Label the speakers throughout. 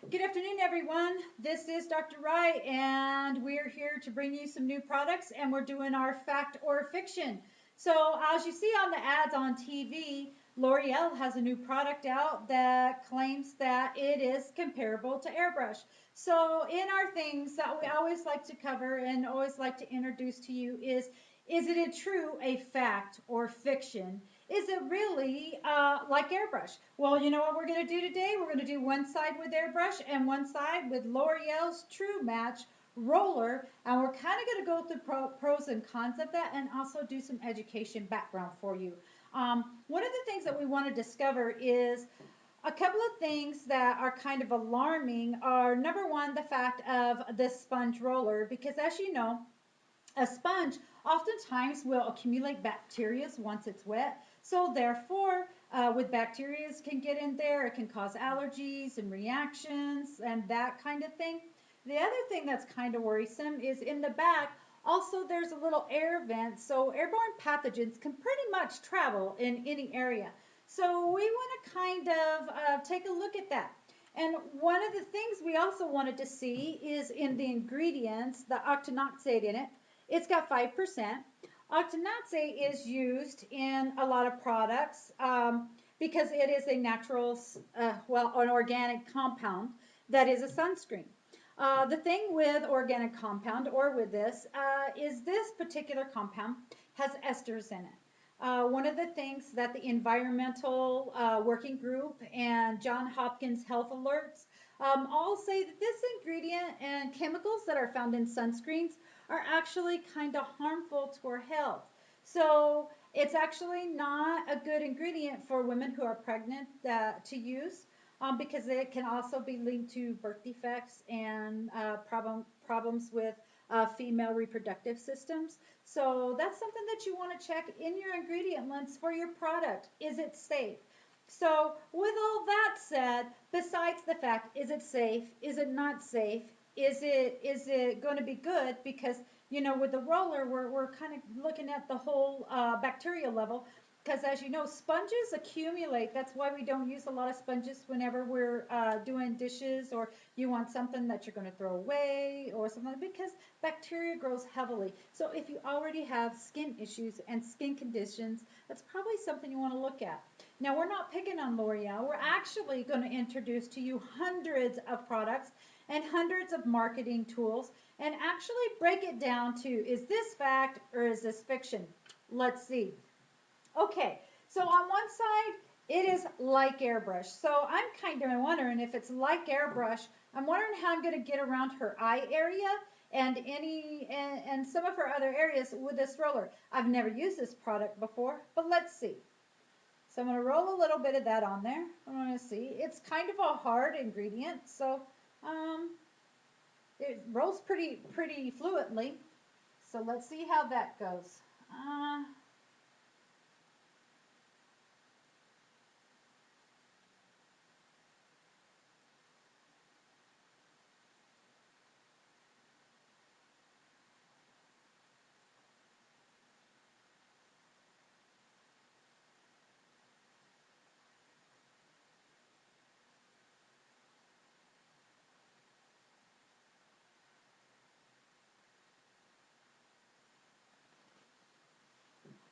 Speaker 1: Good afternoon, everyone. This is Dr. Wright, and we're here to bring you some new products, and we're doing our fact or fiction. So, as you see on the ads on TV, L'Oreal has a new product out that claims that it is comparable to airbrush. So, in our things that we always like to cover and always like to introduce to you is it a true a fact or fiction? Is it really like airbrush? Well, you know what we're going to do today? We're going to do one side with airbrush and one side with L'Oreal's True Match roller, and we're kind of going to go through pros and cons of that and also do some education background for you. One of the things that we want to discover is a couple of things that are kind of alarming are number one, the fact of this sponge roller, because as you know, a sponge oftentimes will accumulate bacteria once it's wet. So therefore, with bacteria can get in there, it can cause allergies and reactions and that kind of thing. The other thing that's kind of worrisome is in the back, also there's a little air vent, so airborne pathogens can pretty much travel in any area. So we want to kind of take a look at that. And one of the things we also wanted to see is in the ingredients, the octinoxate in it. It's got 5%. Octinoxate is used in a lot of products because it is a natural, an organic compound that is a sunscreen. The thing with organic compound or with this is this particular compound has esters in it. One of the things that the environmental working group and John Hopkins Health Alerts all say that this ingredient and chemicals that are found in sunscreens are actually kind of harmful to our health. So it's actually not a good ingredient for women who are pregnant to use because it can also be linked to birth defects and problems with female reproductive systems. So that's something that you want to check in your ingredient list for your product. Is it safe? So, with all that said, besides the fact, is it safe? Is it not safe? Is it going to be good? Because with the roller, we're kind of looking at the whole bacteria level. Because as you know, sponges accumulate. That's why we don't use a lot of sponges whenever we're doing dishes or you want something that you're going to throw away or something because bacteria grows heavily. So if you already have skin issues and skin conditions, that's probably something you want to look at. Now, we're not picking on L'Oreal. We're actually going to introduce to you hundreds of products and hundreds of marketing tools and actually break it down to is this fact or is this fiction? Let's see. Okay, so on one side, it is like airbrush. So I'm kind of wondering if it's like airbrush. I'm wondering how I'm going to get around her eye area and some of her other areas with this roller. I've never used this product before, but let's see. So I'm going to roll a little bit of that on there. I want to see. It's kind of a hard ingredient, so um, it rolls pretty fluently. So let's see how that goes.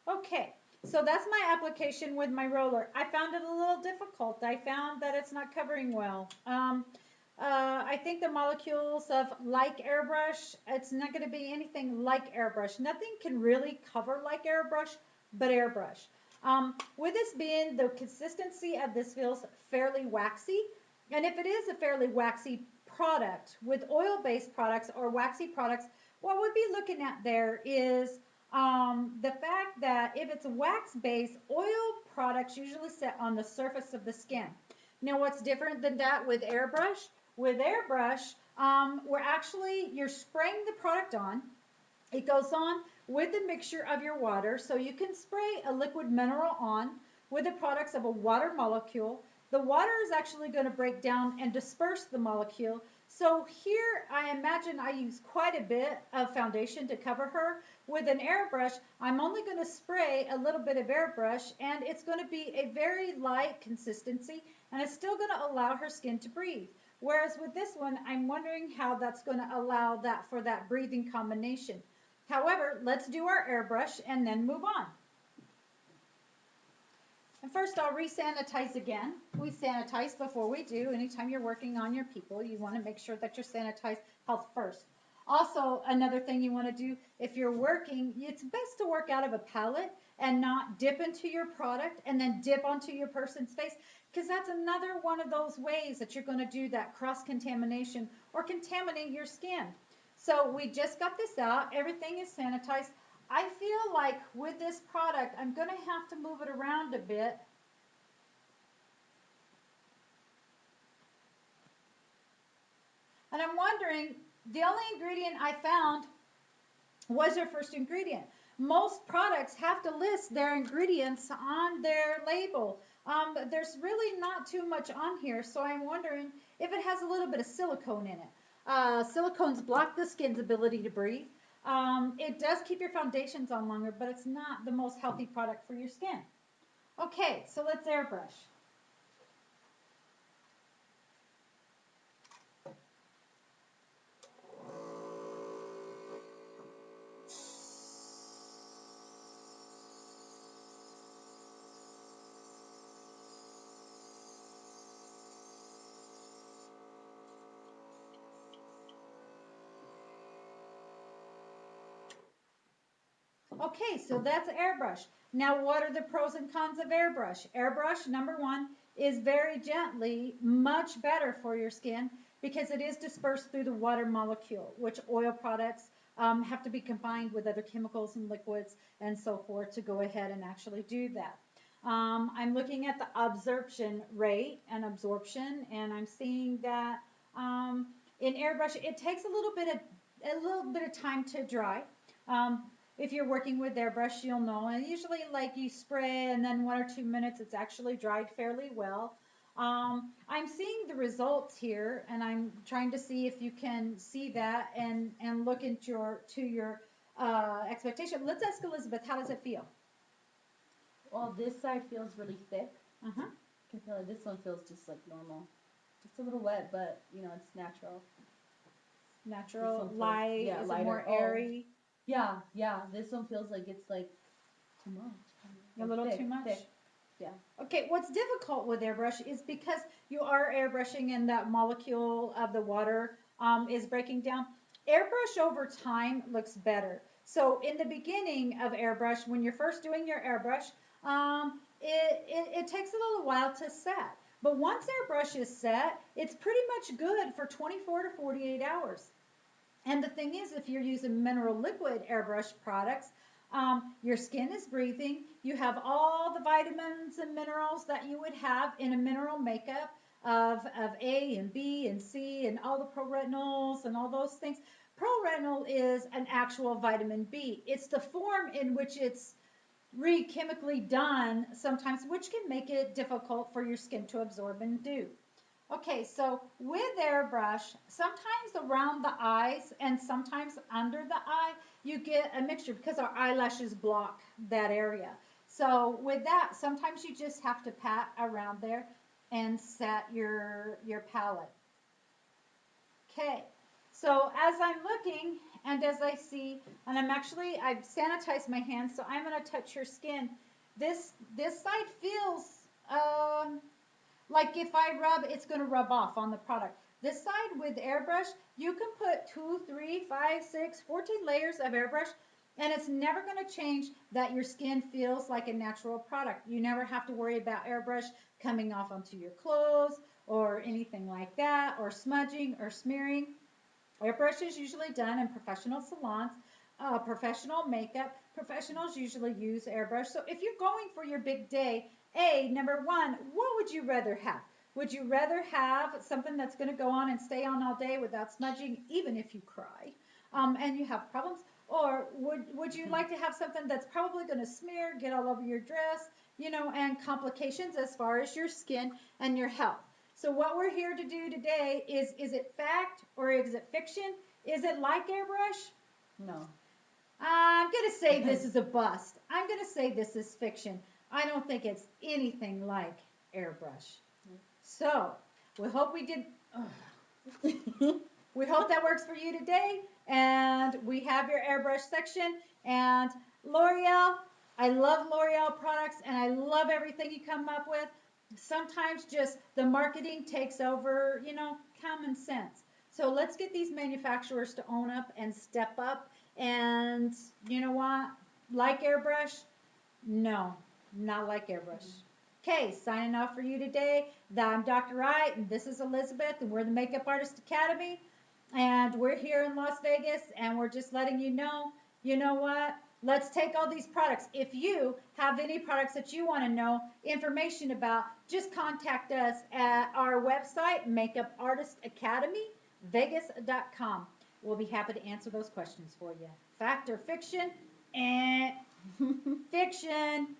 Speaker 1: Okay, so that's my application with my roller. I found it a little difficult. I found that it's not covering well. I think the molecules of like airbrush, it's not going to be anything like airbrush. Nothing can really cover like airbrush, but airbrush. With this being the consistency of this feels fairly waxy, and if it is a fairly waxy product with oil-based products or waxy products, what we'd be looking at there is the fact that if it's wax based, oil products usually sit on the surface of the skin. Now, what's different than that with airbrush? With airbrush, you're spraying the product on. It goes on with the mixture of your water, so you can spray a liquid mineral on with the products of a water molecule. The water is actually going to break down and disperse the molecule. So here I imagine I use quite a bit of foundation to cover her. With an airbrush, I'm only going to spray a little bit of airbrush and it's going to be a very light consistency and it's still going to allow her skin to breathe. Whereas with this one, I'm wondering how that's going to allow that for that breathing combination. However, let's do our airbrush and then move on. And first I'll re-sanitize again. We sanitize before we do. Anytime you're working on your people, you want to make sure that you're sanitized health first. Also, another thing you want to do if you're working, it's best to work out of a palette and not dip into your product and then dip onto your person's face, because that's another one of those ways that you're going to do that cross contamination or contaminate your skin. So we just got this out. Everything is sanitized. I feel like with this product, I'm going to have to move it around a bit. And I'm wondering, the only ingredient I found was your first ingredient. Most products have to list their ingredients on their label. There's really not too much on here, so I'm wondering if it has a little bit of silicone in it. Silicones block the skin's ability to breathe. It does keep your foundations on longer, but it's not the most healthy product for your skin. Okay, so let's airbrush. Okay, so that's airbrush. Now, what are the pros and cons of airbrush? Airbrush, number one, is very gently much better for your skin because it is dispersed through the water molecule, which oil products have to be combined with other chemicals and liquids and so forth to go ahead and actually do that. I'm looking at the absorption rate and absorption, and I'm seeing that in airbrush, it takes a little bit of time to dry. Um, if you're working with airbrush, you'll know. And usually, like you spray, and then 1 or 2 minutes, it's actually dried fairly well. I'm seeing the results here, and I'm trying to see if you can see that and look into your expectation. Let's ask Elizabeth, how does it feel?
Speaker 2: Well, this side feels really thick.
Speaker 1: Uh-huh.
Speaker 2: I feel like this one feels just like normal. Just a little wet, but you know, it's natural. This
Speaker 1: Natural,
Speaker 2: one feels,
Speaker 1: light,
Speaker 2: yeah,
Speaker 1: is it
Speaker 2: lighter.
Speaker 1: more
Speaker 2: Oh,
Speaker 1: airy?
Speaker 2: yeah, yeah. This one feels like it's like too much.
Speaker 1: A
Speaker 2: Like
Speaker 1: little too
Speaker 2: thick,
Speaker 1: much?
Speaker 2: thick. Yeah.
Speaker 1: Okay, what's difficult with airbrush is because you are airbrushing and that molecule of the water is breaking down. Airbrush over time looks better. So in the beginning of airbrush, when you're first doing your airbrush, it takes a little while to set. But once airbrush is set, it's pretty much good for 24 to 48 hours. And the thing is, if you're using mineral liquid airbrush products, your skin is breathing. You have all the vitamins and minerals that you would have in a mineral makeup of A and B and C and all the proretinols and all those things. Proretinol is an actual vitamin B. It's the form in which it's re-chemically done sometimes, which can make it difficult for your skin to absorb and do. Okay, so with airbrush, sometimes around the eyes and sometimes under the eye, you get a mixture because our eyelashes block that area. So with that, sometimes you just have to pat around there and set your palette. Okay, so as I'm looking and as I see, and I've sanitized my hands, so I'm going to touch your skin. This side feels um, like if I rub, it's going to rub off on the product. This side with airbrush, you can put 2, 3, 5, 6, 14 layers of airbrush, and it's never going to change that your skin feels like a natural product. You never have to worry about airbrush coming off onto your clothes or anything like that, or smudging or smearing. Airbrush is usually done in professional salons, professional makeup. Professionals usually use airbrush. So if you're going for your big day, number one, what would you rather have? Would you rather have something that's going to go on and stay on all day without smudging, even if you cry, and you have problems? Or would you like to have something that's probably going to smear, get all over your dress, and complications as far as your skin and your health? So what we're here to do today is it fact or is it fiction? Is it like airbrush?
Speaker 2: No.
Speaker 1: I'm going to say this is a bust. I'm going to say this is fiction. I don't think it's anything like airbrush. So we hope we did. Ugh, We hope that works for you today. And we have your airbrush section. And L'Oreal, I love L'Oreal products and I love everything you come up with. Sometimes just the marketing takes over, common sense. So let's get these manufacturers to own up and step up. And you know what? Like airbrush? No, not like airbrush. Okay, signing off for you today. I'm Dr. Wright, and this is Elizabeth, and we're the Makeup Artist Academy. And we're here in Las Vegas, and we're just letting you know what? Let's take all these products. If you have any products that you want to know information about, just contact us at our website, makeupartistacademyvegas.com. We'll be happy to answer those questions for you. Fact or fiction? Eh, fiction.